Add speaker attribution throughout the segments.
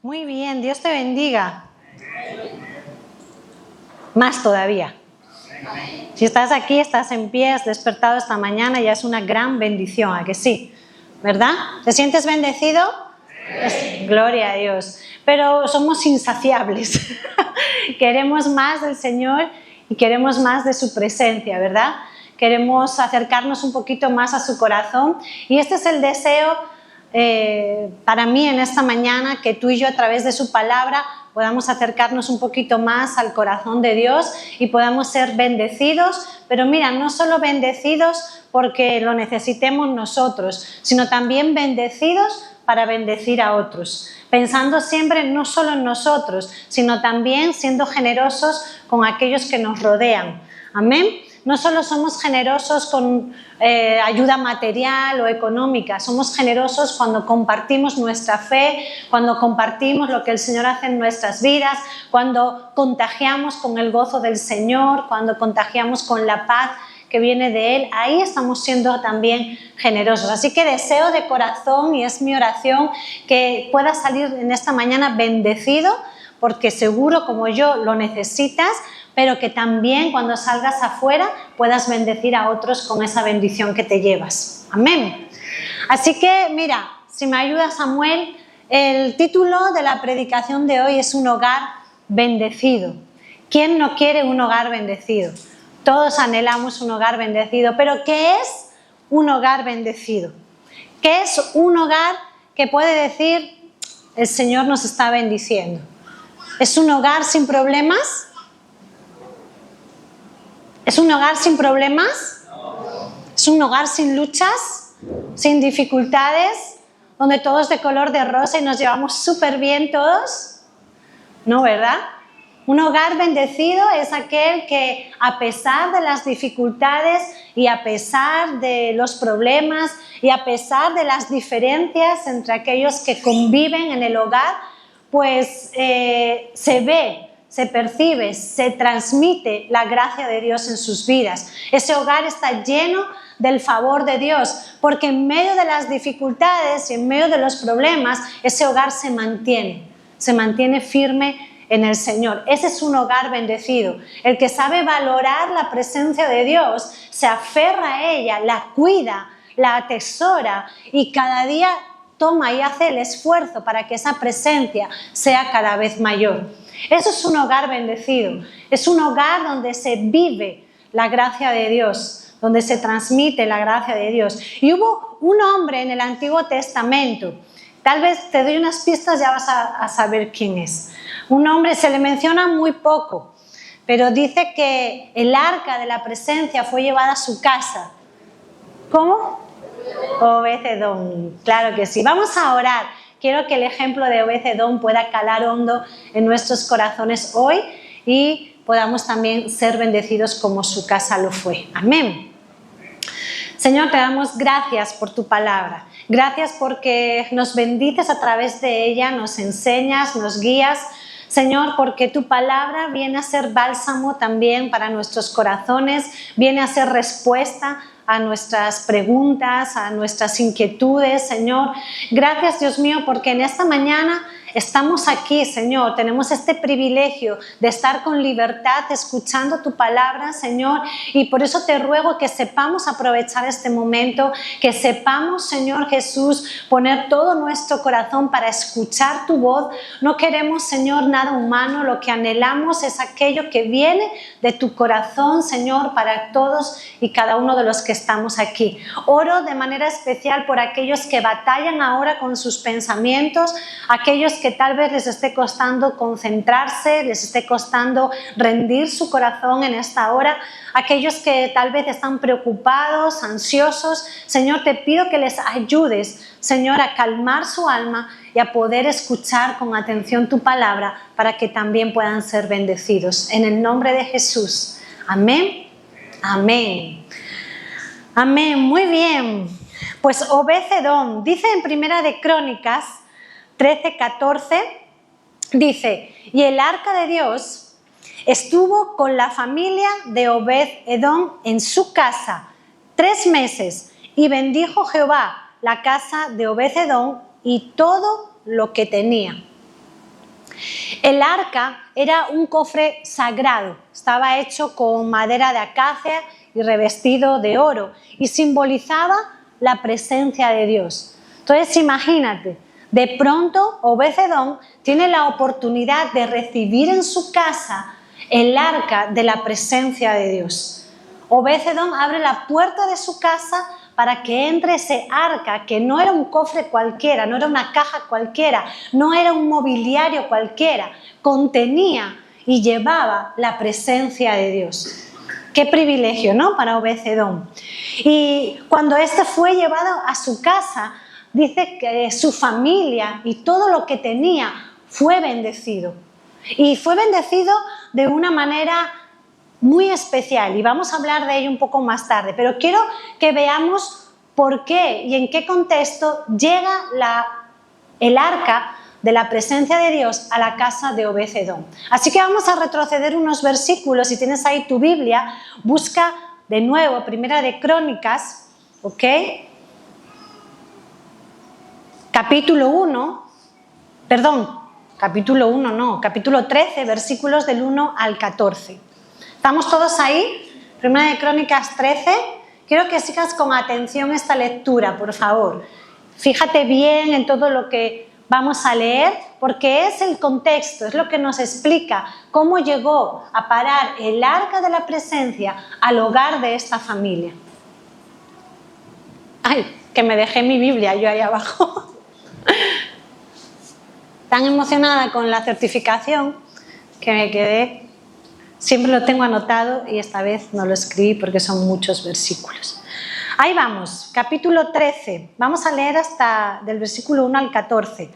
Speaker 1: Muy bien, Dios te bendiga. Más todavía. Si estás aquí, estás en pie, has despertado esta mañana, ya es una gran bendición, ¿a que sí? ¿Verdad? ¿Te sientes bendecido? Gloria a Dios. Pero somos insaciables. Queremos más del Señor y queremos más de su presencia, ¿verdad? Queremos acercarnos un poquito más a su corazón y este es el deseo para mí en esta mañana, que tú y yo a través de su palabra podamos acercarnos un poquito más al corazón de Dios y podamos ser bendecidos, pero mira, no solo bendecidos porque lo necesitemos nosotros, sino también bendecidos para bendecir a otros, pensando siempre no solo en nosotros, sino también siendo generosos con aquellos que nos rodean. Amén. No solo somos generosos con ayuda material o económica, somos generosos cuando compartimos nuestra fe, cuando compartimos lo que el Señor hace en nuestras vidas, cuando contagiamos con el gozo del Señor, cuando contagiamos con la paz que viene de Él. Ahí estamos siendo también generosos. Así que deseo de corazón, y es mi oración, que puedas salir en esta mañana bendecido, porque seguro como yo lo necesitas, pero que también cuando salgas afuera puedas bendecir a otros con esa bendición que te llevas. Amén. Así que mira, si me ayuda Samuel, el título de la predicación de hoy es Un hogar bendecido. ¿Quién no quiere un hogar bendecido? Todos anhelamos un hogar bendecido, pero ¿qué es un hogar bendecido? ¿Qué es un hogar que puede decir el Señor nos está bendiciendo? ¿Es un hogar sin problemas? ¿Es un hogar sin problemas? ¿Es un hogar sin luchas? ¿Sin dificultades? ¿Donde todo es de color de rosa y nos llevamos súper bien todos? No, ¿verdad? Un hogar bendecido es aquel que, a pesar de las dificultades y a pesar de los problemas y a pesar de las diferencias entre aquellos que conviven en el hogar, pues se ve, se percibe, se transmite la gracia de Dios en sus vidas. Ese hogar está lleno del favor de Dios, porque en medio de las dificultades y en medio de los problemas, ese hogar se mantiene firme en el Señor. Ese es un hogar bendecido. El que sabe valorar la presencia de Dios, se aferra a ella, la cuida, la atesora y cada día toma y hace el esfuerzo para que esa presencia sea cada vez mayor. Eso es un hogar bendecido. Es un hogar donde se vive la gracia de Dios, donde se transmite la gracia de Dios. Y hubo un hombre en el Antiguo Testamento, tal vez te doy unas pistas, ya vas a saber quién es. Un hombre, se le menciona muy poco, pero dice que el arca de la presencia fue llevada a su casa. ¿Cómo? Obed-Edom, claro que sí. Vamos a orar. Quiero que el ejemplo de Obed-Edom pueda calar hondo en nuestros corazones hoy y podamos también ser bendecidos como su casa lo fue. Amén. Señor, te damos gracias por tu palabra. Gracias porque nos bendices a través de ella, nos enseñas, nos guías. Señor, porque tu palabra viene a ser bálsamo también para nuestros corazones, viene a ser respuesta a nuestras preguntas, a nuestras inquietudes, Señor. Gracias, Dios mío, porque en esta mañana estamos aquí, Señor. Tenemos este privilegio de estar con libertad escuchando tu palabra, Señor. Y por eso te ruego que sepamos aprovechar este momento, que sepamos, Señor Jesús, poner todo nuestro corazón para escuchar tu voz. No queremos, Señor, nada humano. Lo que anhelamos es aquello que viene de tu corazón, Señor, para todos y cada uno de los que estamos aquí. Oro de manera especial por aquellos que batallan ahora con sus pensamientos, aquellos que tal vez les esté costando concentrarse, les esté costando rendir su corazón en esta hora, aquellos que tal vez están preocupados, ansiosos. Señor, te pido que les ayudes, Señor, a calmar su alma y a poder escuchar con atención tu palabra para que también puedan ser bendecidos. En el nombre de Jesús. Amén. Amén. Amén. Muy bien. Pues Obed-Edom, dice en Primera de Crónicas 13:14, dice: y el arca de Dios estuvo con la familia de Obed-Edom en su casa 3 meses, y bendijo Jehová la casa de Obed-Edom y todo lo que tenía. El arca era un cofre sagrado, estaba hecho con madera de acacia y revestido de oro y simbolizaba la presencia de Dios. Entonces imagínate, de pronto Obed-Edom tiene la oportunidad de recibir en su casa el arca de la presencia de Dios. Obed-Edom abre la puerta de su casa para que entre ese arca, que no era un cofre cualquiera, no era una caja cualquiera, no era un mobiliario cualquiera, contenía y llevaba la presencia de Dios. Qué privilegio, ¿no?, para Obed-Edom. Y cuando este fue llevado a su casa, dice que su familia y todo lo que tenía fue bendecido. Y fue bendecido de una manera muy especial, y vamos a hablar de ello un poco más tarde, pero quiero que veamos por qué y en qué contexto llega el arca de la presencia de Dios a la casa de Obed-Edom. Así que vamos a retroceder unos versículos. Si tienes ahí tu Biblia, busca de nuevo Primera de Crónicas, ¿ok? Capítulo 13, versículos del 1 al 14. ¿Estamos todos ahí? Primera de Crónicas 13. Quiero que sigas con atención esta lectura, por favor. Fíjate bien en todo lo que vamos a leer, porque es el contexto, es lo que nos explica cómo llegó a parar el arca de la presencia al hogar de esta familia. ¡Ay, que me dejé mi Biblia yo ahí abajo! Tan emocionada con la certificación que me quedé. Siempre lo tengo anotado y esta vez no lo escribí porque son muchos versículos. Ahí vamos, capítulo 13. Vamos a leer hasta del versículo 1 al 14.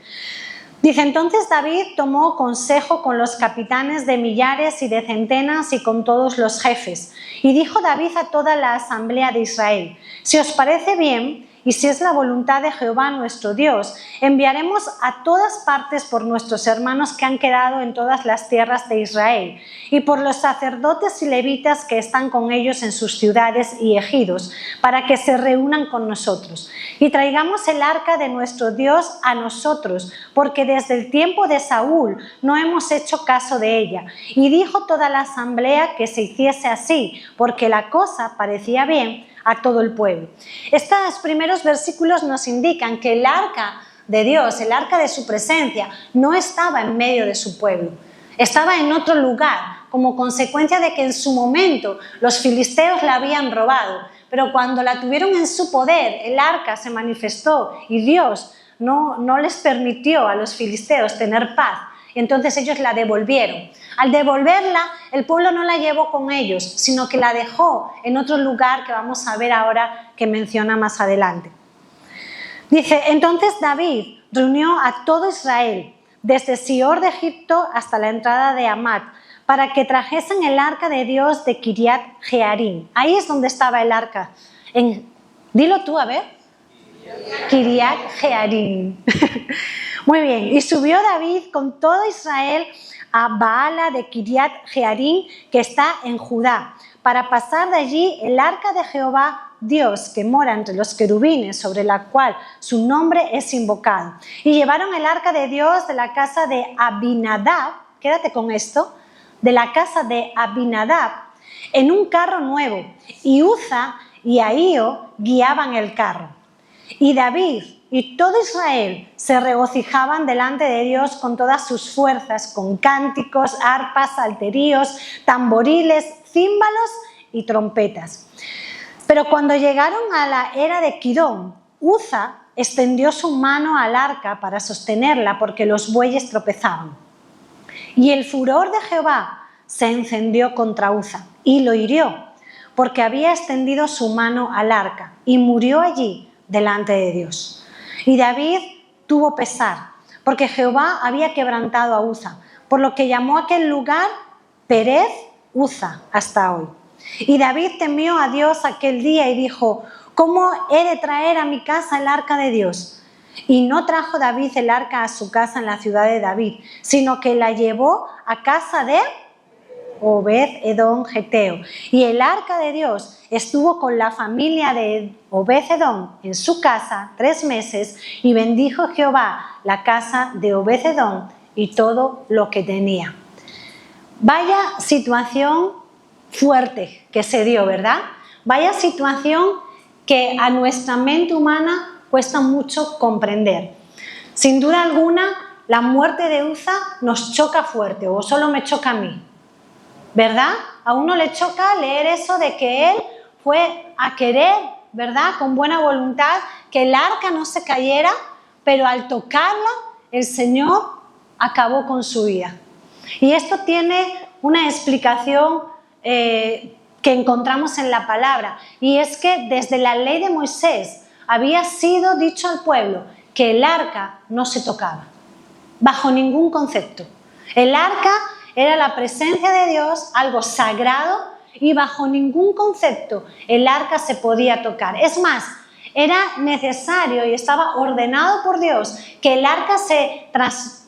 Speaker 1: Dice: entonces David tomó consejo con los capitanes de millares y de centenas y con todos los jefes. Y dijo David a toda la asamblea de Israel: si os parece bien, y si es la voluntad de Jehová nuestro Dios, enviaremos a todas partes por nuestros hermanos que han quedado en todas las tierras de Israel, y por los sacerdotes y levitas que están con ellos en sus ciudades y ejidos, para que se reúnan con nosotros. Y traigamos el arca de nuestro Dios a nosotros, porque desde el tiempo de Saúl no hemos hecho caso de ella. Y dijo toda la asamblea que se hiciese así, porque la cosa parecía bien a todo el pueblo. Estos primeros versículos nos indican que el arca de Dios, el arca de su presencia, no estaba en medio de su pueblo, estaba en otro lugar, como consecuencia de que en su momento los filisteos la habían robado, pero cuando la tuvieron en su poder, el arca se manifestó y Dios no les permitió a los filisteos tener paz. Y entonces ellos la devolvieron. Al devolverla, el pueblo no la llevó con ellos, sino que la dejó en otro lugar que vamos a ver ahora, que menciona más adelante. Dice: entonces David reunió a todo Israel, desde Sior de Egipto hasta la entrada de Hamat, para que trajesen el arca de Dios de Kiriat Jearim. Ahí es donde estaba el arca. Dilo tú, a ver. Kiriat Jearim. Muy bien. Y subió David con todo Israel a Baala de Kiriat Jearim, que está en Judá, para pasar de allí el arca de Jehová Dios, que mora entre los querubines, sobre la cual su nombre es invocado. Y llevaron el arca de Dios de la casa de Abinadab, quédate con esto, de la casa de Abinadab, en un carro nuevo, y Uza y Ahío guiaban el carro. Y David y todo Israel se regocijaban delante de Dios con todas sus fuerzas, con cánticos, arpas, salterios, tamboriles, címbalos y trompetas. Pero cuando llegaron a la era de Quirón, Uza extendió su mano al arca para sostenerla porque los bueyes tropezaban. Y el furor de Jehová se encendió contra Uza y lo hirió, porque había extendido su mano al arca, y murió allí delante de Dios. Y David tuvo pesar, porque Jehová había quebrantado a Uza, por lo que llamó a aquel lugar Perez Uza hasta hoy. Y David temió a Dios aquel día y dijo: ¿cómo he de traer a mi casa el arca de Dios? Y no trajo David el arca a su casa en la ciudad de David, sino que la llevó a casa de Obed-Edom geteo. Y el arca de Dios estuvo con la familia de Obed-Edom en su casa 3 meses, y bendijo Jehová la casa de Obed-Edom y todo lo que tenía. Vaya situación fuerte que se dio, ¿verdad? Vaya situación que a nuestra mente humana cuesta mucho comprender. Sin duda alguna, la muerte de Uza nos choca fuerte, o solo me choca a mí, ¿verdad? A uno le choca leer eso de que él fue a querer, ¿verdad?, con buena voluntad, que el arca no se cayera, pero al tocarla, el Señor acabó con su vida. Y esto tiene una explicación que encontramos en la palabra, y es que desde la ley de Moisés había sido dicho al pueblo que el arca no se tocaba, bajo ningún concepto. El arca era la presencia de Dios, algo sagrado, y bajo ningún concepto el arca se podía tocar. Es más, era necesario y estaba ordenado por Dios que el arca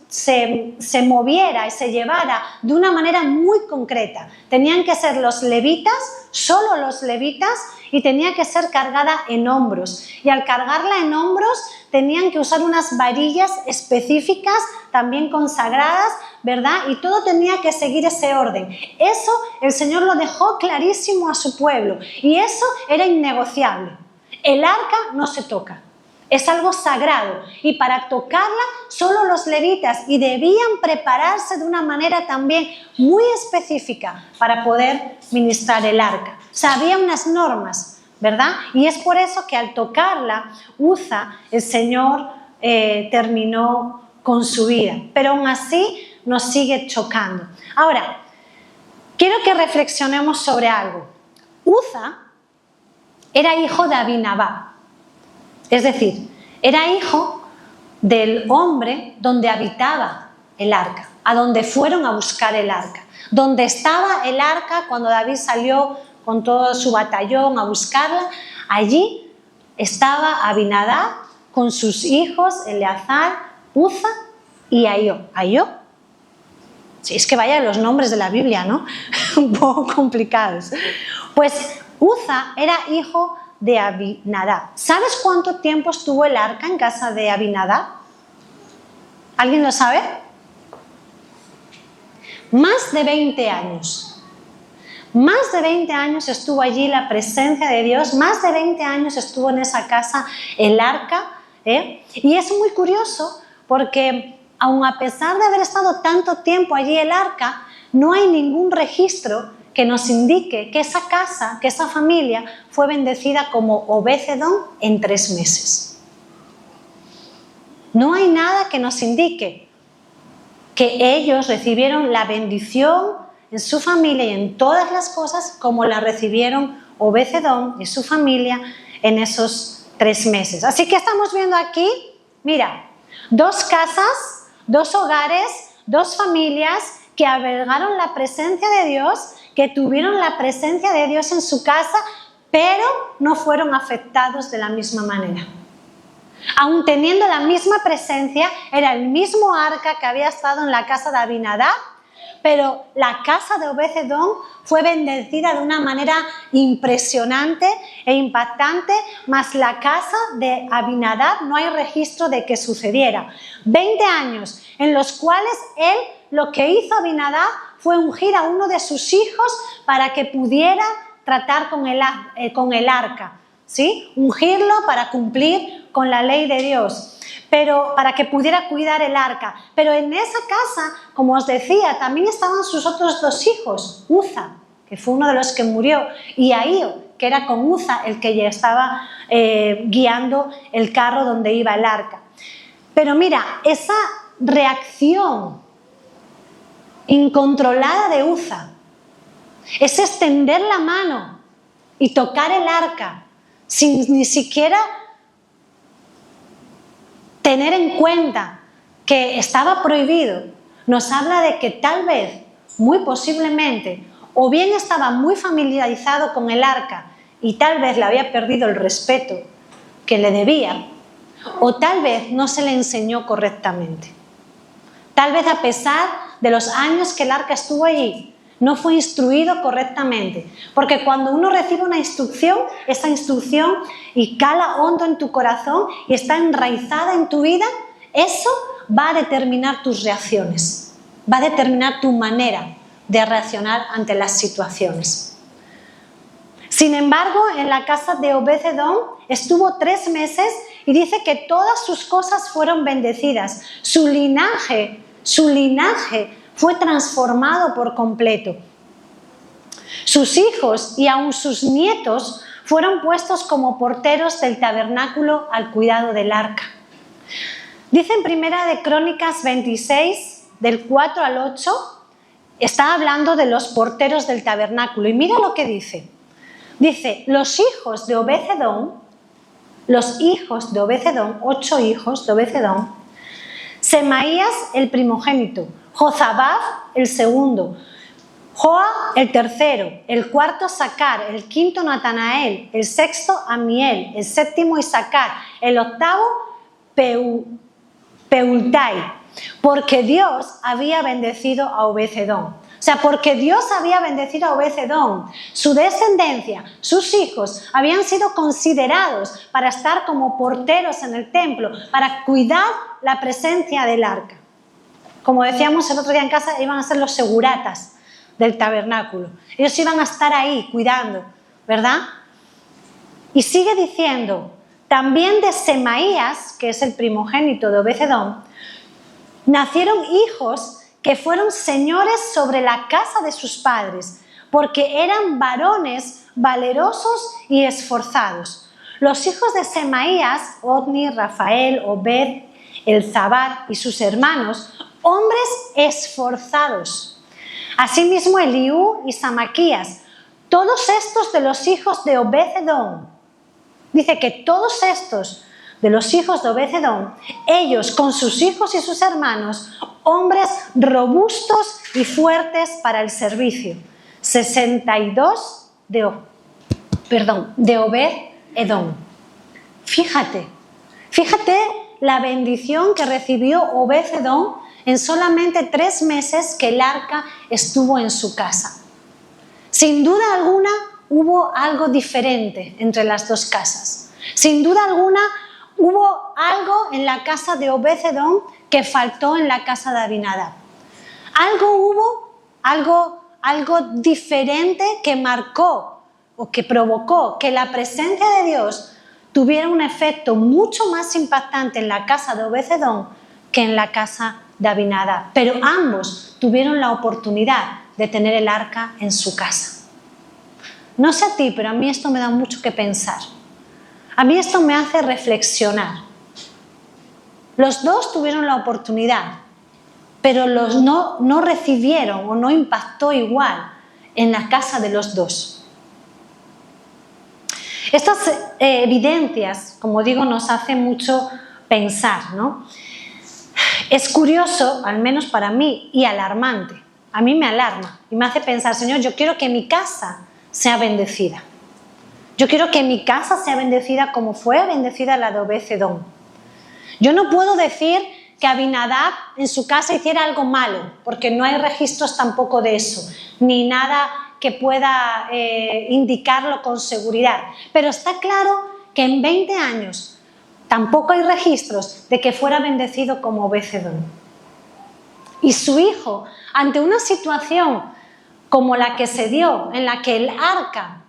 Speaker 1: se moviera y se llevara de una manera muy concreta. Tenían que ser los levitas, solo los levitas, y tenía que ser cargada en hombros. Y al cargarla en hombros tenían que usar unas varillas específicas, también consagradas, ¿verdad? Y todo tenía que seguir ese orden. Eso el Señor lo dejó clarísimo a su pueblo, y eso era innegociable. El arca no se toca. Es algo sagrado, y para tocarla solo los levitas, y debían prepararse de una manera también muy específica para poder ministrar el arca. O sea, había unas normas, ¿verdad? Y es por eso que al tocarla, Uza, el Señor terminó con su vida, pero aún así nos sigue chocando. Ahora, quiero que reflexionemos sobre algo. Uza era hijo de Abinadab. Es decir, era hijo del hombre donde habitaba el arca, a donde fueron a buscar el arca. Donde estaba el arca cuando David salió con todo su batallón a buscarla, allí estaba Abinadab con sus hijos, Eleazar, Uza y Ahio. ¿Ahio? Sí, es que vaya los nombres de la Biblia, ¿no? Un poco complicados. Pues Uza era hijo de Abinadab. ¿Sabes cuánto tiempo estuvo el arca en casa de Abinadab? ¿Alguien lo sabe? Más de 20 años. Más de 20 años estuvo allí la presencia de Dios, más de 20 años estuvo en esa casa el arca, Y es muy curioso porque aun a pesar de haber estado tanto tiempo allí el arca, no hay ningún registro que nos indique que esa casa, que esa familia fue bendecida como Obed-Edom en 3 meses. No hay nada que nos indique que ellos recibieron la bendición en su familia y en todas las cosas como la recibieron Obed-Edom y su familia en esos 3 meses. Así que estamos viendo aquí, mira, 2 casas, 2 hogares, 2 familias que albergaron la presencia de Dios, que tuvieron la presencia de Dios en su casa, pero no fueron afectados de la misma manera. Aun teniendo la misma presencia, era el mismo arca que había estado en la casa de Abinadab, pero la casa de Obed-Edom fue bendecida de una manera impresionante e impactante, mas la casa de Abinadab no hay registro de que sucediera. 20 años en los cuales lo que hizo Abinadab fue ungir a uno de sus hijos para que pudiera tratar con el arca, ¿sí? Ungirlo para cumplir con la ley de Dios, pero para que pudiera cuidar el arca. Pero en esa casa, como os decía, también estaban sus otros 2 hijos, Uza, que fue uno de los que murió, y Ahio, que era con Uza el que ya estaba guiando el carro donde iba el arca. Pero mira, esa reacción incontrolada de Uza, es extender la mano y tocar el arca sin ni siquiera tener en cuenta que estaba prohibido, nos habla de que tal vez, muy posiblemente, o bien estaba muy familiarizado con el arca y tal vez le había perdido el respeto que le debía, o tal vez no se le enseñó correctamente. Tal vez a pesar de los años que el arca estuvo allí, no fue instruido correctamente. Porque cuando uno recibe una instrucción, esa instrucción y cala hondo en tu corazón y está enraizada en tu vida, eso va a determinar tus reacciones, va a determinar tu manera de reaccionar ante las situaciones. Sin embargo, en la casa de Obed-Edom estuvo 3 meses y dice que todas sus cosas fueron bendecidas. Su linaje fue transformado por completo. Sus hijos y aun sus nietos fueron puestos como porteros del tabernáculo al cuidado del arca. Dice en Primera de Crónicas 26, del 4 al 8, está hablando de los porteros del tabernáculo. Y mira lo que dice. Dice, los hijos de Obed-Edom, 8 hijos de Obed-Edom, Semaías el primogénito, Jozabad el segundo, Joa el tercero, el cuarto Sacar, el quinto Natanael, el sexto Amiel, el séptimo Isacar, el octavo Peultai, porque Dios había bendecido a Obed-Edom. O sea, porque Dios había bendecido a Obed-Edom, su descendencia, sus hijos habían sido considerados para estar como porteros en el templo, para cuidar la presencia del arca. Como decíamos el otro día en casa, iban a ser los seguratas del tabernáculo. Ellos iban a estar ahí cuidando, ¿verdad? Y sigue diciendo, también de Semaías, que es el primogénito de Obed-Edom, nacieron hijos que fueron señores sobre la casa de sus padres, porque eran varones valerosos y esforzados. Los hijos de Semaías, Otni, Rafael, Obed, Elzabad y sus hermanos, hombres esforzados. Asimismo Eliú y Samaquías, todos estos de los hijos de Obed-Edom. Dice que todos estos de los hijos de Obed-Edom, ellos con sus hijos y sus hermanos, hombres robustos y fuertes para el servicio. 62 de Obed-Edom. Fíjate la bendición que recibió Obed-Edom en solamente 3 meses que el arca estuvo en su casa. Sin duda alguna hubo algo diferente entre las dos casas. Sin duda alguna hubo algo en la casa de Obed-Edom que faltó en la casa de Abinadab. Algo diferente que marcó o que provocó que la presencia de Dios tuviera un efecto mucho más impactante en la casa de Obed-Edom que en la casa de Abinadab. Pero ambos tuvieron la oportunidad de tener el arca en su casa. No sé a ti, pero a mí esto me da mucho que pensar. A mí esto me hace reflexionar. Los dos tuvieron la oportunidad, pero no recibieron o no impactó igual en la casa de los dos. Estas evidencias, como digo, nos hacen mucho pensar, ¿no? Es curioso, al menos para mí, y alarmante. A mí me alarma y me hace pensar, Señor, yo quiero que mi casa sea bendecida. Yo quiero que mi casa sea bendecida como fue bendecida la de Obed-Edom. Yo no puedo decir que Abinadab en su casa hiciera algo malo, porque no hay registros tampoco de eso, ni nada que pueda indicarlo con seguridad. Pero está claro que en 20 años tampoco hay registros de que fuera bendecido como Obed-Edom. Y su hijo, ante una situación como la que se dio, en la que el arca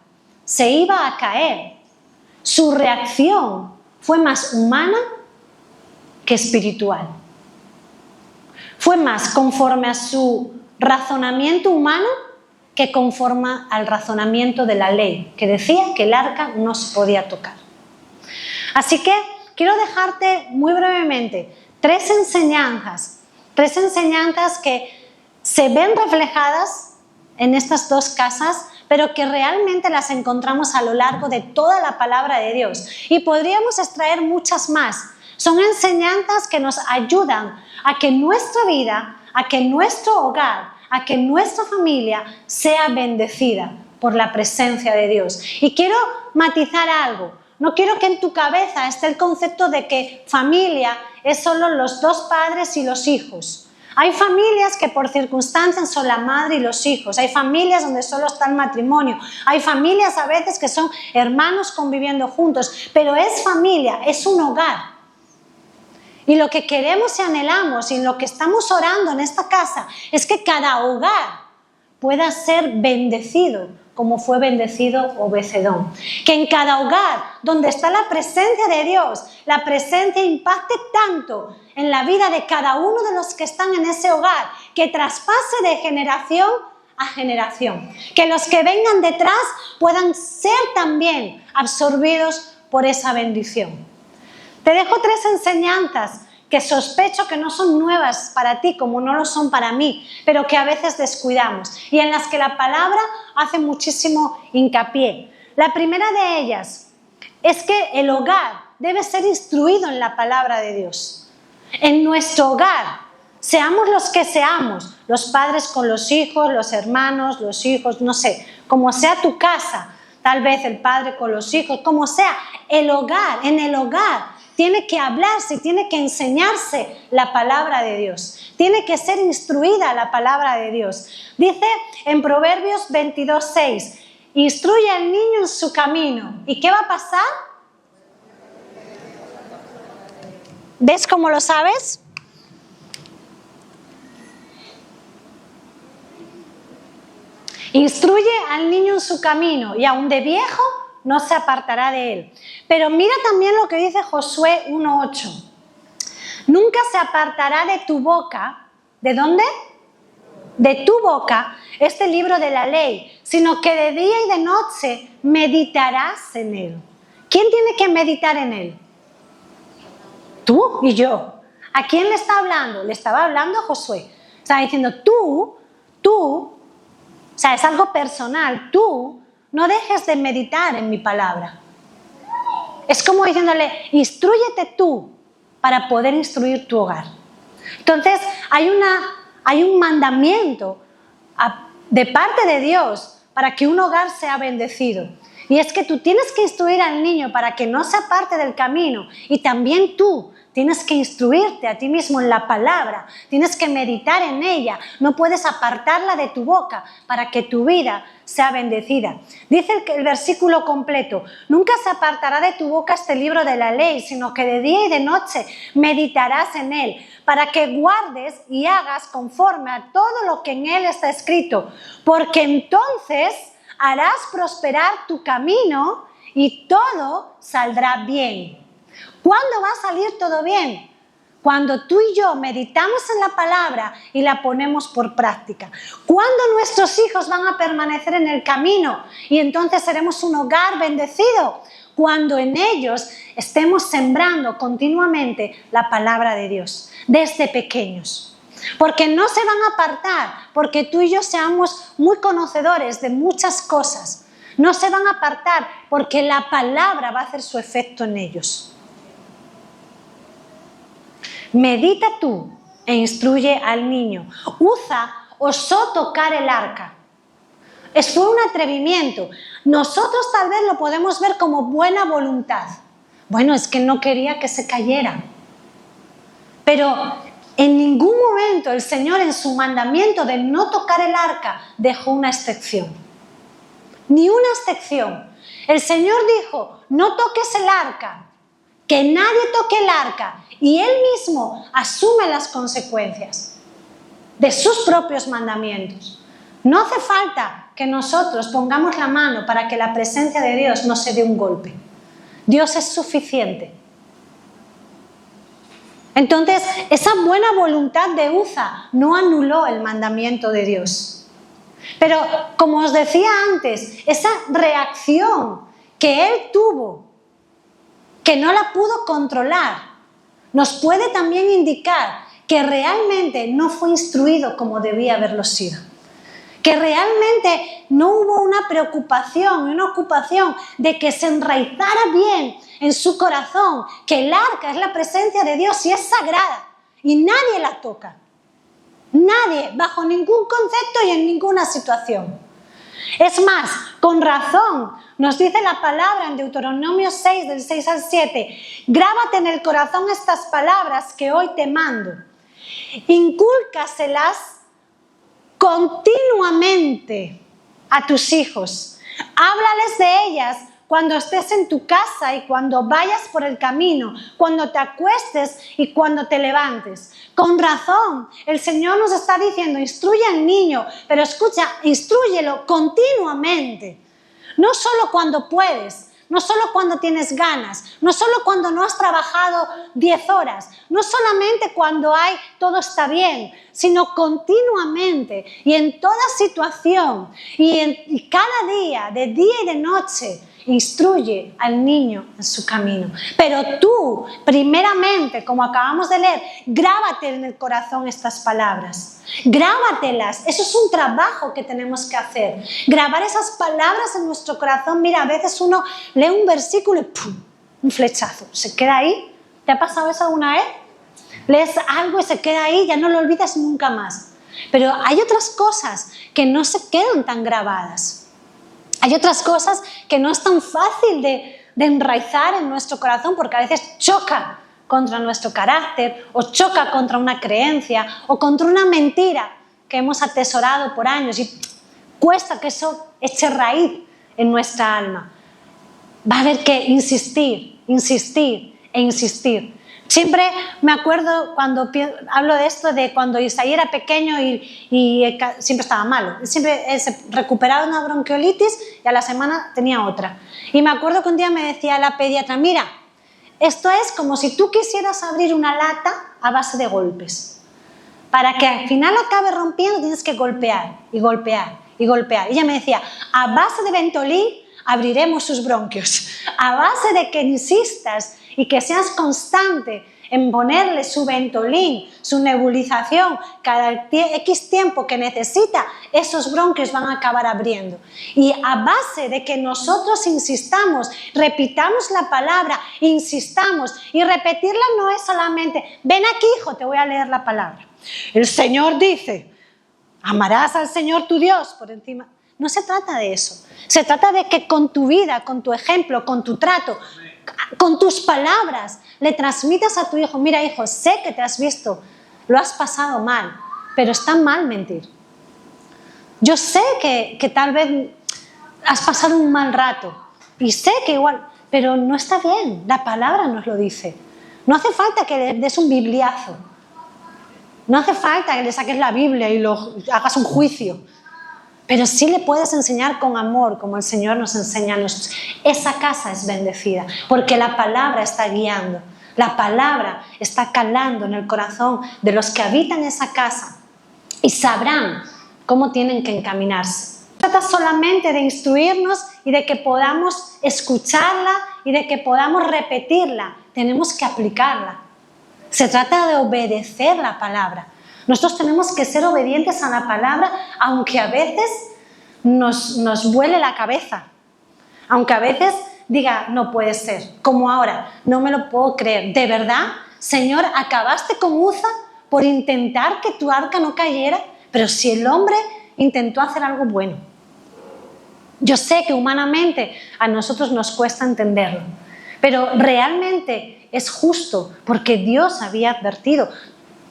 Speaker 1: se iba a caer, su reacción fue más humana que espiritual. Fue más conforme a su razonamiento humano que conforme al razonamiento de la ley, que decía que el arca no se podía tocar. Así que quiero dejarte muy brevemente 3 enseñanzas que se ven reflejadas en estas 2 casas, pero que realmente las encontramos a lo largo de toda la palabra de Dios. Y podríamos extraer muchas más. Son enseñanzas que nos ayudan a que nuestra vida, a que nuestro hogar, a que nuestra familia sea bendecida por la presencia de Dios. Y quiero matizar algo. No quiero que en tu cabeza esté el concepto de que familia es solo los 2 padres y los hijos. Hay familias que por circunstancias son la madre y los hijos. Hay familias donde solo está el matrimonio. Hay familias a veces que son hermanos conviviendo juntos. Pero es familia, es un hogar. Y lo que queremos y anhelamos y en lo que estamos orando en esta casa es que cada hogar pueda ser bendecido como fue bendecido Obed-Edom. Que en cada hogar donde está la presencia de Dios, la presencia impacte tanto en la vida de cada uno de los que están en ese hogar, que traspase de generación a generación. Que los que vengan detrás puedan ser también absorbidos por esa bendición. Te dejo 3 enseñanzas que sospecho que no son nuevas para ti como no lo son para mí, pero que a veces descuidamos y en las que la palabra hace muchísimo hincapié. La primera de ellas es que el hogar debe ser instruido en la palabra de Dios. En nuestro hogar, seamos los que seamos, los padres con los hijos, los hermanos, los hijos, no sé, como sea tu casa, tal vez el padre con los hijos, como sea, el hogar, en el hogar, tiene que hablarse, tiene que enseñarse la palabra de Dios. Tiene que ser instruida la palabra de Dios. Dice en Proverbios 22:6, instruye al niño en su camino. ¿Y qué va a pasar? ¿Ves cómo lo sabes? Instruye al niño en su camino y aun de viejo no se apartará de él. Pero mira también lo que dice Josué 1:8. Nunca se apartará de tu boca. ¿De dónde? De tu boca este libro de la ley, sino que de día y de noche meditarás en él. ¿Quién tiene que meditar en él? Tú y yo. ¿A quién le está hablando? Le estaba hablando a Josué. Estaba diciendo, tú, o sea, es algo personal, tú no dejes de meditar en mi palabra. Es como diciéndole, instrúyete tú para poder instruir tu hogar. Entonces, hay un mandamiento de parte de Dios para que un hogar sea bendecido. Y es que tú tienes que instruir al niño para que no se aparte del camino. Y también tú tienes que instruirte a ti mismo en la palabra. Tienes que meditar en ella. No puedes apartarla de tu boca para que tu vida sea bendecida. Dice el versículo completo, nunca se apartará de tu boca este libro de la ley, sino que de día y de noche meditarás en él, para que guardes y hagas conforme a todo lo que en él está escrito, porque entonces harás prosperar tu camino y todo saldrá bien. ¿Cuándo va a salir todo bien? Cuando tú y yo meditamos en la palabra y la ponemos por práctica. ¿Cuándo nuestros hijos van a permanecer en el camino y entonces seremos un hogar bendecido? Cuando en ellos estemos sembrando continuamente la palabra de Dios, desde pequeños. Porque no se van a apartar, porque tú y yo seamos muy conocedores de muchas cosas. No se van a apartar porque la palabra va a hacer su efecto en ellos. Medita tú e instruye al niño. Uza osó tocar el arca. Fue un atrevimiento. Nosotros tal vez lo podemos ver como buena voluntad. Bueno, es que no quería que se cayera. Pero en ningún momento el Señor en su mandamiento de no tocar el arca dejó una excepción. Ni una excepción. El Señor dijo, no toques el arca, que nadie toque el arca. Y Él mismo asume las consecuencias de sus propios mandamientos. No hace falta que nosotros pongamos la mano para que la presencia de Dios no se dé un golpe. Dios es suficiente. Entonces, esa buena voluntad de Uza no anuló el mandamiento de Dios. Pero, como os decía antes, esa reacción que él tuvo, que no la pudo controlar, nos puede también indicar que realmente no fue instruido como debía haberlo sido. Que realmente no hubo una preocupación, una ocupación de que se enraizara bien en su corazón, que el arca es la presencia de Dios y es sagrada y nadie la toca. Nadie, bajo ningún concepto y en ninguna situación. Es más, con razón, nos dice la palabra en Deuteronomio 6, del 6 al 7, grábate en el corazón estas palabras que hoy te mando. Incúlcaselas continuamente a tus hijos. Háblales de ellas cuando estés en tu casa y cuando vayas por el camino, cuando te acuestes y cuando te levantes. Con razón, el Señor nos está diciendo, instruye al niño, pero escucha, instrúyelo continuamente. No solo cuando puedes, no solo cuando tienes ganas, no solo cuando no has trabajado 10 horas, no solamente cuando todo está bien, sino continuamente y en toda situación y cada día, de día y de noche, instruye al niño en su camino. Pero tú, primeramente, como acabamos de leer, grábate en el corazón estas palabras. Grábatelas. Eso es un trabajo que tenemos que hacer. Grabar esas palabras en nuestro corazón. Mira, a veces uno lee un versículo y ¡pum! Un flechazo. Se queda ahí. ¿Te ha pasado eso alguna vez? Lees algo y se queda ahí, ya no lo olvidas nunca más. Pero hay otras cosas que no se quedan tan grabadas. Hay otras cosas que no es tan fácil de enraizar en nuestro corazón porque a veces choca contra nuestro carácter o choca contra una creencia o contra una mentira que hemos atesorado por años y cuesta que eso eche raíz en nuestra alma. Va a haber que insistir, insistir e insistir. Siempre me acuerdo cuando hablo de esto, de cuando Isaí era pequeño y siempre estaba malo. Siempre se recuperaba una bronquiolitis y a la semana tenía otra. Y me acuerdo que un día me decía la pediatra, mira, esto es como si tú quisieras abrir una lata a base de golpes. Para que al final acabe rompiendo tienes que golpear y golpear y golpear. Y ella me decía, a base de Ventolin abriremos sus bronquios. A base de que insistas y que seas constante en ponerle su Ventolin, su nebulización, cada X tiempo que necesita, esos bronquios van a acabar abriendo. Y a base de que nosotros insistamos, repitamos la palabra, insistamos, y repetirla no es solamente, ven aquí hijo, te voy a leer la palabra. El Señor dice, amarás al Señor tu Dios por encima. No se trata de eso. Se trata de que con tu vida, con tu ejemplo, con tu trato, con tus palabras, le transmitas a tu hijo, mira hijo, sé que te has visto, lo has pasado mal, pero está mal mentir. Yo sé que tal vez has pasado un mal rato y sé que igual, pero no está bien, la palabra nos lo dice. No hace falta que le des un bibliazo, no hace falta que le saques la Biblia y hagas un juicio. Pero sí le puedes enseñar con amor, como el Señor nos enseña a nosotros. Esa casa es bendecida, porque la palabra está guiando. La palabra está calando en el corazón de los que habitan esa casa y sabrán cómo tienen que encaminarse. No se trata solamente de instruirnos y de que podamos escucharla y de que podamos repetirla. Tenemos que aplicarla. Se trata de obedecer la palabra. Nosotros tenemos que ser obedientes a la palabra, aunque a veces nos vuele la cabeza. Aunque a veces diga, no puede ser, como ahora, no me lo puedo creer. ¿De verdad, Señor, acabaste con Uza por intentar que tu arca no cayera? Pero si el hombre intentó hacer algo bueno. Yo sé que humanamente a nosotros nos cuesta entenderlo, pero realmente es justo porque Dios había advertido.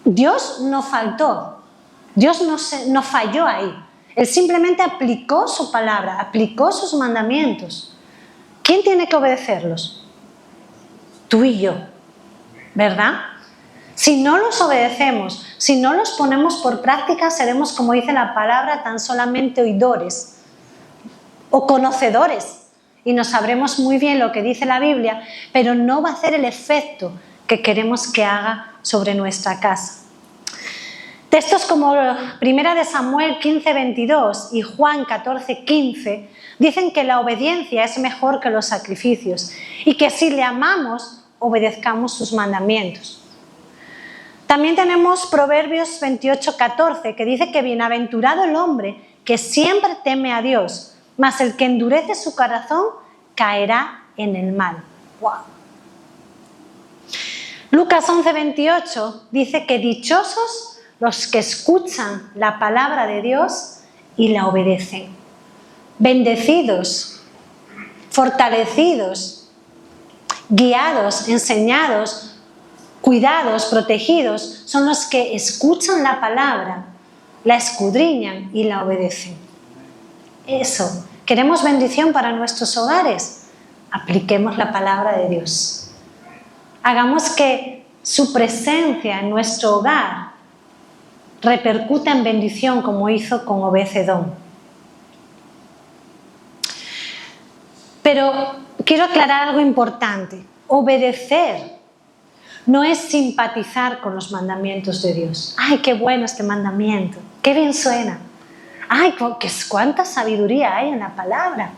Speaker 1: Dios no faltó, Dios no falló ahí. Él simplemente aplicó su palabra, aplicó sus mandamientos. ¿Quién tiene que obedecerlos? Tú y yo, ¿verdad? Si no los obedecemos, si no los ponemos por práctica, seremos, como dice la palabra, tan solamente oidores o conocedores. Y no sabremos muy bien lo que dice la Biblia, pero no va a hacer el efecto que queremos que haga sobre nuestra casa. Textos como 1 Samuel 15:22 y Juan 14:15 dicen que la obediencia es mejor que los sacrificios y que si le amamos, obedezcamos sus mandamientos. También tenemos Proverbios 28:14 que dice que bienaventurado el hombre que siempre teme a Dios, mas el que endurece su corazón caerá en el mal. ¡Wow! Lucas 11:28 dice que dichosos los que escuchan la palabra de Dios y la obedecen. Bendecidos, fortalecidos, guiados, enseñados, cuidados, protegidos, son los que escuchan la palabra, la escudriñan y la obedecen. Eso, ¿queremos bendición para nuestros hogares? apliquemos la palabra de Dios. Hagamos que su presencia en nuestro hogar repercuta en bendición como hizo con Obed-Edom. Pero quiero aclarar algo importante. Obedecer no es simpatizar con los mandamientos de Dios. ¡Ay, qué bueno este mandamiento! ¡Qué bien suena! ¡Ay, cuánta sabiduría hay en la palabra!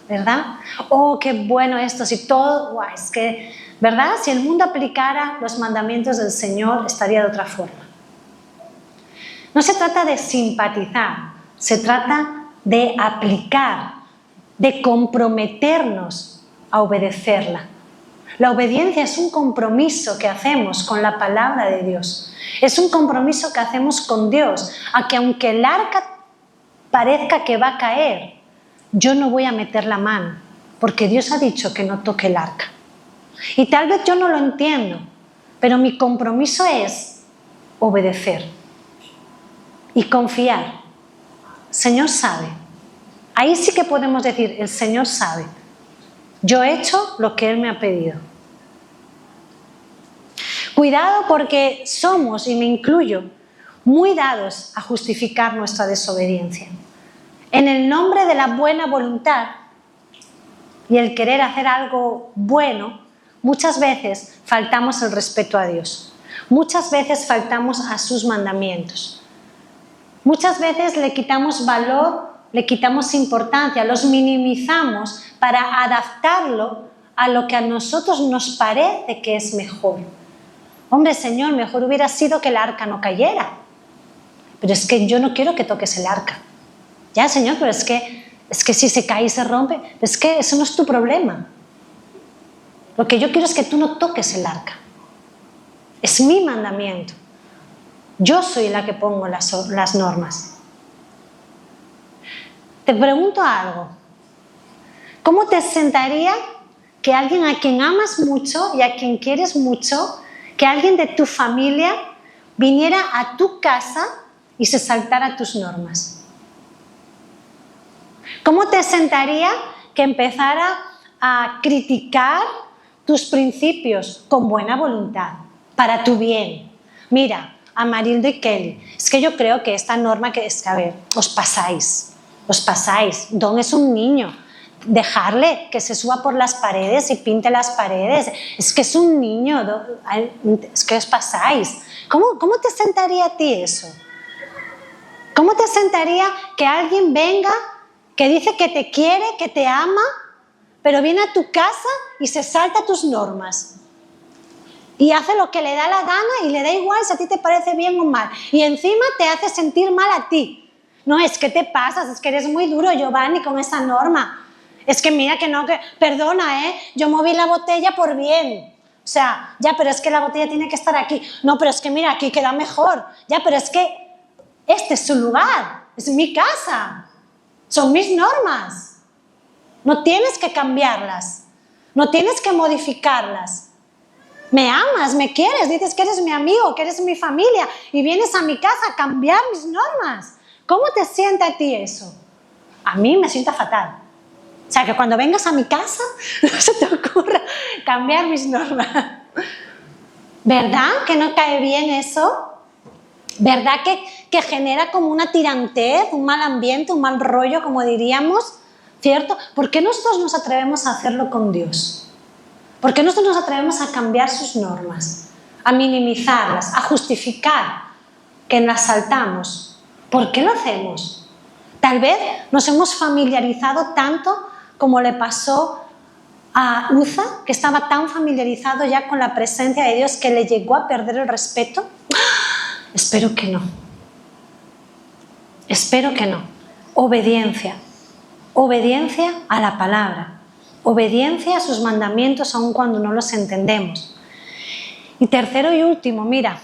Speaker 1: ¿Verdad? ¡Oh, qué bueno esto! Si todo, ¡guau! Es que, ¿verdad? Si el mundo aplicara los mandamientos del Señor, estaría de otra forma. No se trata de simpatizar, se trata de aplicar, de comprometernos a obedecerla. La obediencia es un compromiso que hacemos con la palabra de Dios. Es un compromiso que hacemos con Dios, a que aunque el arca parezca que va a caer, yo no voy a meter la mano, porque Dios ha dicho que no toque el arca. Y tal vez yo no lo entiendo, pero mi compromiso es obedecer y confiar. El Señor sabe. Ahí sí que podemos decir, el Señor sabe. Yo he hecho lo que Él me ha pedido. Cuidado porque somos, y me incluyo, muy dados a justificar nuestra desobediencia. En el nombre de la buena voluntad y el querer hacer algo bueno, muchas veces faltamos el respeto a Dios. Muchas veces faltamos a sus mandamientos. Muchas veces le quitamos valor, le quitamos importancia, los minimizamos para adaptarlo a lo que a nosotros nos parece que es mejor. Hombre, Señor, mejor hubiera sido que el arca no cayera. Pero es que yo no quiero que toques el arca. Ya, Señor, pero es que si se cae y se rompe, es que eso no es tu problema. Lo que yo quiero es que tú no toques el arca. Es mi mandamiento. Yo soy la que pongo las normas. Te pregunto algo. ¿Cómo te sentaría que alguien a quien amas mucho y a quien quieres mucho, que alguien de tu familia viniera a tu casa y se saltara tus normas? ¿Cómo te sentaría que empezara a criticar tus principios con buena voluntad, para tu bien? Mira, Amarildo y Kelly, es que yo creo que esta norma que es que, a ver, os pasáis. Don es un niño, dejarle que se suba por las paredes y pinte las paredes, es que es un niño, es que os pasáis. ¿Cómo te sentaría a ti eso? ¿Cómo te sentaría que alguien venga, que dice que te quiere, que te ama, pero viene a tu casa y se salta tus normas? Y hace lo que le da la gana y le da igual si a ti te parece bien o mal. Y encima te hace sentir mal a ti. No, es que te pasas, es que eres muy duro, Giovanni, con esa norma. Es que mira que no, que perdona, yo moví la botella por bien. O sea, ya, pero es que la botella tiene que estar aquí. No, pero es que mira, aquí queda mejor. Ya, pero es que este es su lugar, es mi casa. Son mis normas. No tienes que cambiarlas. No tienes que modificarlas. Me amas, me quieres, dices que eres mi amigo, que eres mi familia y vienes a mi casa a cambiar mis normas. ¿Cómo te sienta a ti eso? A mí me sienta fatal. O sea, que cuando vengas a mi casa no se te ocurra cambiar mis normas. ¿Verdad que no cae bien eso? ¿Verdad que genera como una tirantez, un mal ambiente, un mal rollo, como diríamos? ¿Cierto? ¿Por qué nosotros nos atrevemos a hacerlo con Dios? ¿Por qué nosotros nos atrevemos a cambiar sus normas, a minimizarlas, a justificar que las saltamos? ¿Por qué lo hacemos? Tal vez nos hemos familiarizado tanto como le pasó a Uza, que estaba tan familiarizado ya con la presencia de Dios que le llegó a perder el respeto. Espero que no. Espero que no. Obediencia. Obediencia a la palabra. Obediencia a sus mandamientos aun cuando no los entendemos. Y tercero y último, mira,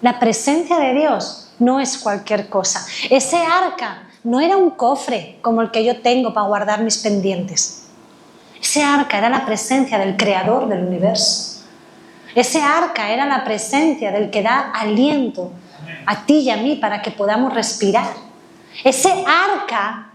Speaker 1: la presencia de Dios no es cualquier cosa. Ese arca no era un cofre como el que yo tengo para guardar mis pendientes. Ese arca era la presencia del Creador del universo. Ese arca era la presencia del que da aliento a ti y a mí para que podamos respirar. Ese arca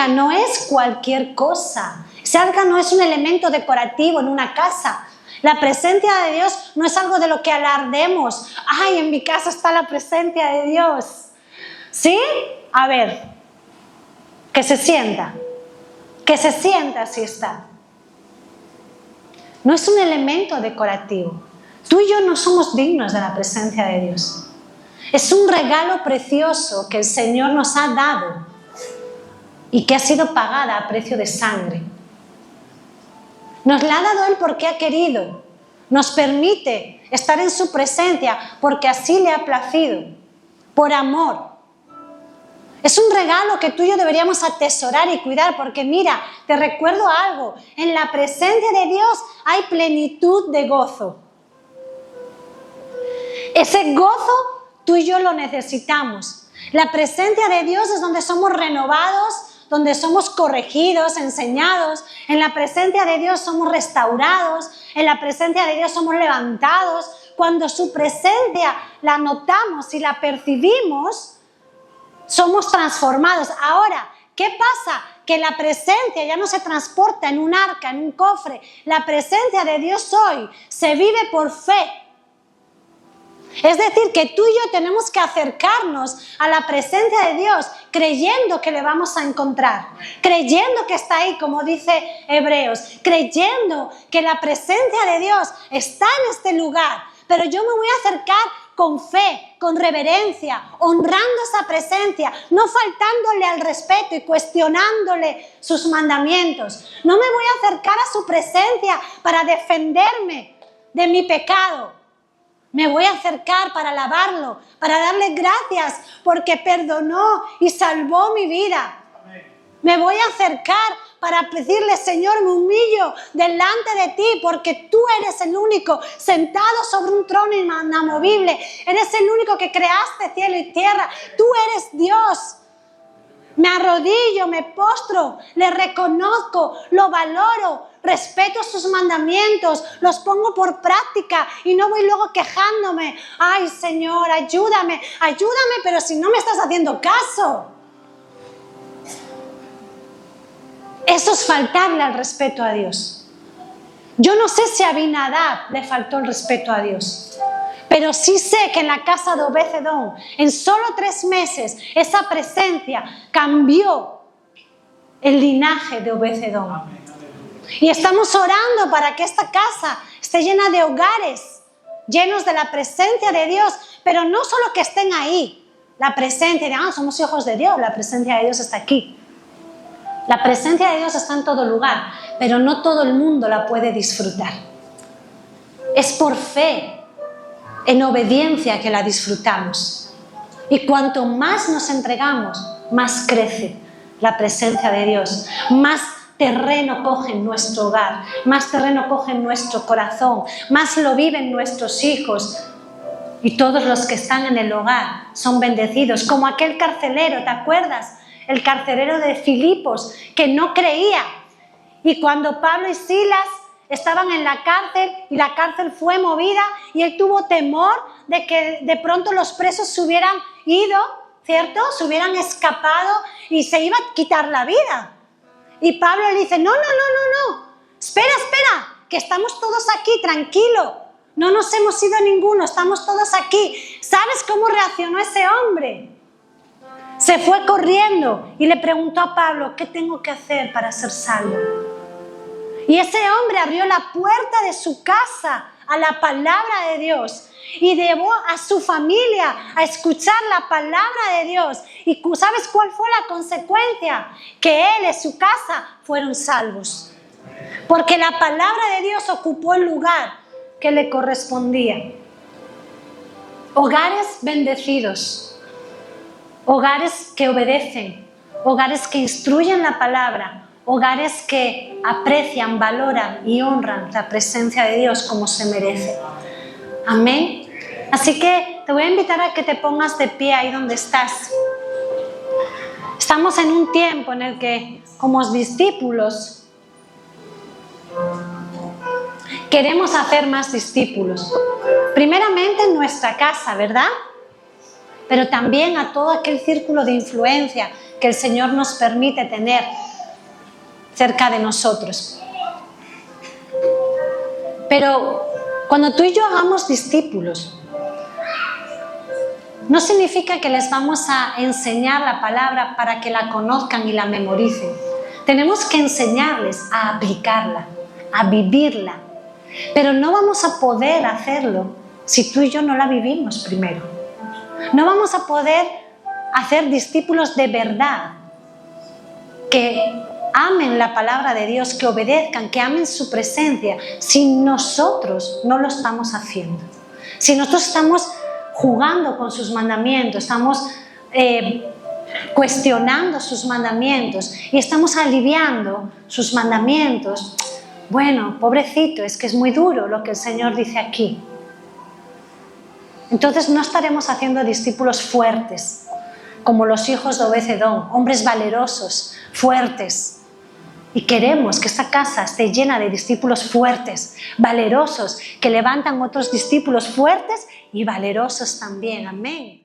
Speaker 1: no es cualquier cosa. Ese arca no es un elemento decorativo en una casa. La presencia de Dios no es algo de lo que alardemos. ¡Ay, en mi casa está la presencia de Dios! ¿Sí? A ver, que se sienta si está. No es un elemento decorativo. Tú y yo no somos dignos de la presencia de Dios. Es un regalo precioso que el Señor nos ha dado y que ha sido pagada a precio de sangre. Nos la ha dado Él porque ha querido. Nos permite estar en su presencia porque así le ha placido, por amor. Es un regalo que tú y yo deberíamos atesorar y cuidar porque mira, te recuerdo algo, en la presencia de Dios hay plenitud de gozo. Ese gozo tú y yo lo necesitamos. La presencia de Dios es donde somos renovados, donde somos corregidos, enseñados. En la presencia de Dios somos restaurados, en la presencia de Dios somos levantados. Cuando su presencia la notamos y la percibimos, somos transformados. Ahora, ¿qué pasa? Que la presencia ya no se transporta en un arca, en un cofre. La presencia de Dios hoy se vive por fe. Es decir, que tú y yo tenemos que acercarnos a la presencia de Dios creyendo que le vamos a encontrar, creyendo que está ahí, como dice Hebreos, creyendo que la presencia de Dios está en este lugar, pero yo me voy a acercar con fe, con reverencia, honrando esa presencia, no faltándole al respeto y cuestionándole sus mandamientos. No me voy a acercar a su presencia para defenderme de mi pecado. Me voy a acercar para alabarlo, para darle gracias porque perdonó y salvó mi vida. Me voy a acercar para decirle, Señor, me humillo delante de ti porque tú eres el único sentado sobre un trono inamovible. Eres el único que creaste cielo y tierra. Tú eres Dios. Me arrodillo, me postro, le reconozco, lo valoro, respeto sus mandamientos, los pongo por práctica y no voy luego quejándome. Ay, Señor, ayúdame, pero si no me estás haciendo caso. Eso es faltarle al respeto a Dios. Yo no sé si a Abinadab le faltó el respeto a Dios, pero sí sé que en la casa de Obed-Edom, en solo 3 meses, esa presencia cambió el linaje de Obed-Edom. Y estamos orando para que esta casa esté llena de hogares, llenos de la presencia de Dios, pero no solo que estén ahí, la presencia de, somos hijos de Dios, la presencia de Dios está aquí. La presencia de Dios está en todo lugar, pero no todo el mundo la puede disfrutar. Es por fe, en obediencia que la disfrutamos. Y cuanto más nos entregamos, más crece la presencia de Dios, más terreno coge en nuestro hogar, más terreno coge en nuestro corazón, más lo viven nuestros hijos. Y todos los que están en el hogar son bendecidos, como aquel carcelero, ¿te acuerdas? El carcelero de Filipos, que no creía. Y cuando Pablo y Silas estaban en la cárcel y la cárcel fue movida y él tuvo temor de que de pronto los presos se hubieran ido, ¿cierto? Se hubieran escapado y se iba a quitar la vida. Y Pablo le dice, no, espera, que estamos todos aquí, tranquilo. No nos hemos ido ninguno, estamos todos aquí. ¿Sabes cómo reaccionó ese hombre? Se fue corriendo y le preguntó a Pablo, ¿qué tengo que hacer para ser salvo? Y ese hombre abrió la puerta de su casa a la palabra de Dios y llevó a su familia a escuchar la palabra de Dios. ¿Y sabes cuál fue la consecuencia? Que él y su casa fueron salvos. Porque la palabra de Dios ocupó el lugar que le correspondía. Hogares bendecidos, hogares que obedecen, hogares que instruyen la palabra, hogares que aprecian, valoran y honran la presencia de Dios como se merece. Amén. Así que te voy a invitar a que te pongas de pie ahí donde estás. Estamos en un tiempo en el que, como discípulos, queremos hacer más discípulos. Primeramente en nuestra casa, ¿verdad? Pero también a todo aquel círculo de influencia que el Señor nos permite tener. cerca de nosotros. Pero cuando tú y yo hagamos discípulos, no significa que les vamos a enseñar la palabra para que la conozcan y la memoricen. Tenemos que enseñarles a aplicarla, a vivirla. Pero no vamos a poder hacerlo si tú y yo no la vivimos primero. No vamos a poder hacer discípulos de verdad, que amen la palabra de Dios, que obedezcan, que amen su presencia, si nosotros no lo estamos haciendo. Si nosotros estamos jugando con sus mandamientos, estamos cuestionando sus mandamientos y estamos aliviando sus mandamientos. Bueno, pobrecito, es que es muy duro lo que el Señor dice aquí. Entonces no estaremos haciendo discípulos fuertes, como los hijos de Obed-Edom, hombres valerosos, fuertes. Y queremos que esta casa esté llena de discípulos fuertes, valerosos, que levantan otros discípulos fuertes y valerosos también. Amén.